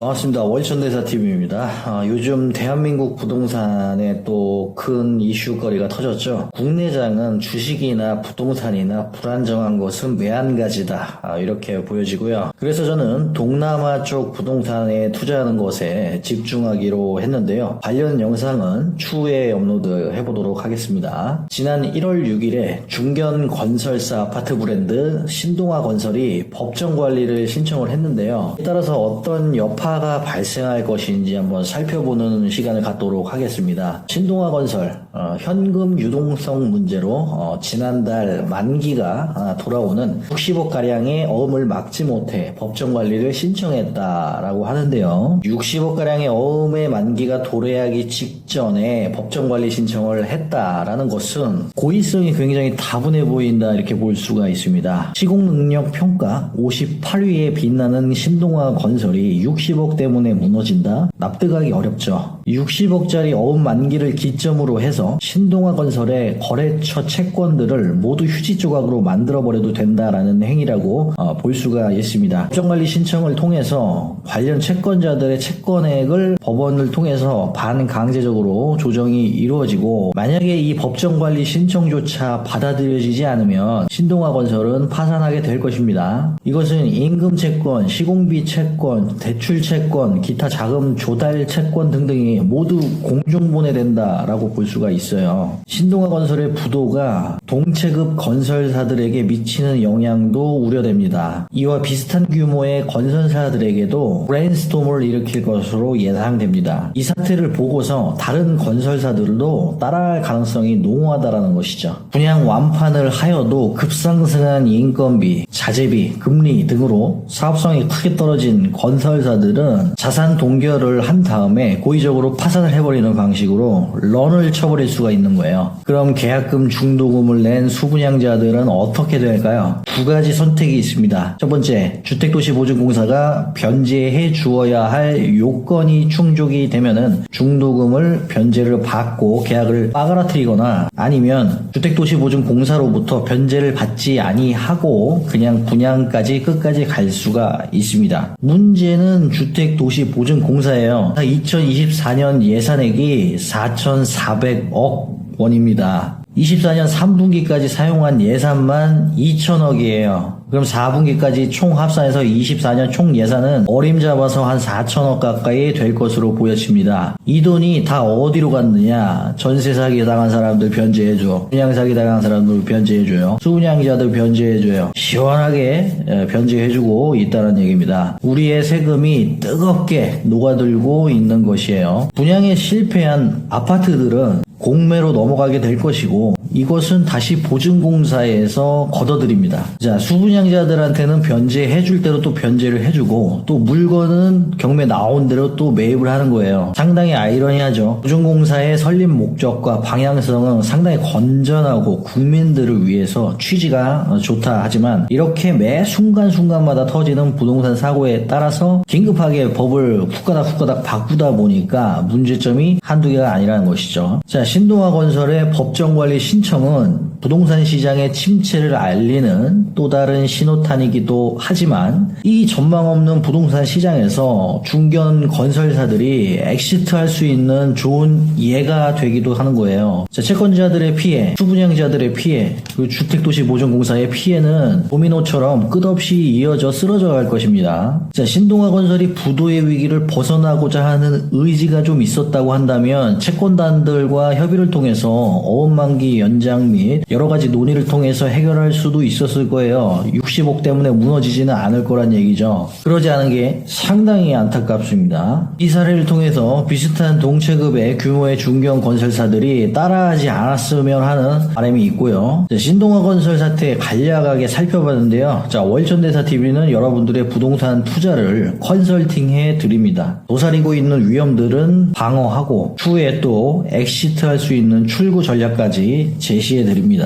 반갑습니다. 월천대사TV입니다. 요즘 대한민국 부동산에 또 큰 이슈거리가 터졌죠. 국내장은 주식이나 부동산이나 불안정한 것은 매한가지다. 이렇게 보여지고요. 그래서 저는 동남아 쪽 부동산에 투자하는 것에 집중하기로 했는데요. 관련 영상은 추후에 업로드 해보도록 하겠습니다. 지난 1월 6일에 중견건설사 아파트 브랜드 신동아건설이 법정관리를 신청을 했는데요. 따라서 어떤 여파가 발생할 것인지 한번 살펴보는 시간을 갖도록 하겠습니다. 신동아건설 현금 유동성 문제로 지난달 만기가 돌아오는 60억가량의 어음을 막지 못해 법정관리를 신청했다라고 하는데요. 60억가량의 어음의 만기가 도래하기 직전에 법정관리 신청을 했다라는 것은 고의성이 굉장히 다분해 보인다 이렇게 볼 수가 있습니다. 시공능력 평가 58위에 빛나는 신동아건설이 60억 때문에 무너진다? 납득하기 어렵죠. 60억짜리 어음 만기를 기점으로 해서 신동아건설의 거래처 채권들을 모두 휴지 조각으로 만들어버려도 된다라는 행위라고 볼 수가 있습니다. 법정관리 신청을 통해서 관련 채권자들의 채권액을 법원을 통해서 반강제적으로 조정이 이루어지고, 만약에 이 법정관리 신청조차 받아들여지지 않으면 신동아건설은 파산하게 될 것입니다. 이것은 임금채권, 시공비 채권, 대출채권, 기타 자금 조달 채권 등등이 모두 공중분해된다라고 볼 수가 있어요. 신동아건설의 부도가 동체급 건설사들에게 미치는 영향도 우려됩니다. 이와 비슷한 규모의 건설사들에게도 브레인스톰을 일으킬 것으로 예상됩니다. 이 사태를 보고서 다른 건설사들도 따라할 가능성이 농후하다라는 것이죠. 분양 완판을 하여도 급상승한 인건비, 자재비, 금리 등으로 사업성이 크게 떨어진 건설사들은 자산 동결을 한 다음에 고의적으로 파산을 해버리는 방식으로 런을 쳐버릴 수가 있는 거예요. 그럼 계약금 중도금을 낸 수분양자들은 어떻게 될까요? 두 가지 선택이 있습니다. 첫 번째, 주택도시보증공사가 변제해 주어야 할 요건이 충족이 되면은 중도금을 변제를 받고 계약을 빠그라뜨리거나, 아니면 주택도시보증공사로부터 변제를 받지 아니하고 그냥 분양까지 끝까지 갈 수가 있습니다. 문제는 주택도시보증공사예요. 2024년 예산액이 4,400억 원입니다. 24년 3분기까지 사용한 예산만 2천억이에요. 그럼 4분기까지 총 합산해서 24년 총 예산은 어림잡아서 한 4천억 가까이 될 것으로 보여집니다. 이 돈이 다 어디로 갔느냐? 전세 사기 당한 사람들 변제해줘. 분양 사기 당한 사람들 변제해줘요. 수분양자들 변제해줘요. 시원하게 변제해주고 있다는 얘기입니다. 우리의 세금이 뜨겁게 녹아들고 있는 것이에요. 분양에 실패한 아파트들은 공매로 넘어가게 될 것이고, 이것은 다시 보증공사에서 걷어들입니다. 자, 수분양자들한테는 변제해줄 대로 또 변제를 해주고, 또 물건은 경매 나온 대로 또 매입을 하는 거예요. 상당히 아이러니하죠. 보증공사의 설립 목적과 방향성은 상당히 건전하고 국민들을 위해서 취지가 좋다 하지만, 이렇게 매 순간순간마다 터지는 부동산 사고에 따라서 긴급하게 법을 후까닥 바꾸다 보니까 문제점이 한두 개가 아니라는 것이죠. 자, 신동아건설의 법정관리 신청은 부동산 시장의 침체를 알리는 또 다른 신호탄이기도 하지만, 이 전망 없는 부동산 시장에서 중견 건설사들이 엑시트할 수 있는 좋은 예가 되기도 하는 거예요. 자, 채권자들의 피해, 수분양자들의 피해, 그리고 주택도시보증공사의 피해는 도미노처럼 끝없이 이어져 쓰러져 갈 것입니다. 자, 신동아건설이 부도의 위기를 벗어나고자 하는 의지가 좀 있었다고 한다면 채권단들과 협의를 통해서 어음만기 연장 및 여러가지 논의를 통해서 해결할 수도 있었을 거예요. 60억 때문에 무너지지는 않을 거란 얘기죠. 그러지 않은 게 상당히 안타깝습니다. 이 사례를 통해서 비슷한 동체급의 규모의 중견 건설사들이 따라하지 않았으면 하는 바람이 있고요. 신동아건설 사태 간략하게 살펴봤는데요. 자, 월천대사TV는 여러분들의 부동산 투자를 컨설팅해 드립니다. 도사리고 있는 위험들은 방어하고 추후에 또 엑시트할 수 있는 출구 전략까지 제시해 드립니다.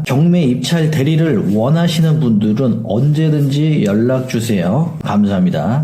경매 입찰 대리를 원하시는 분들은 언제든지 연락 주세요. 감사합니다.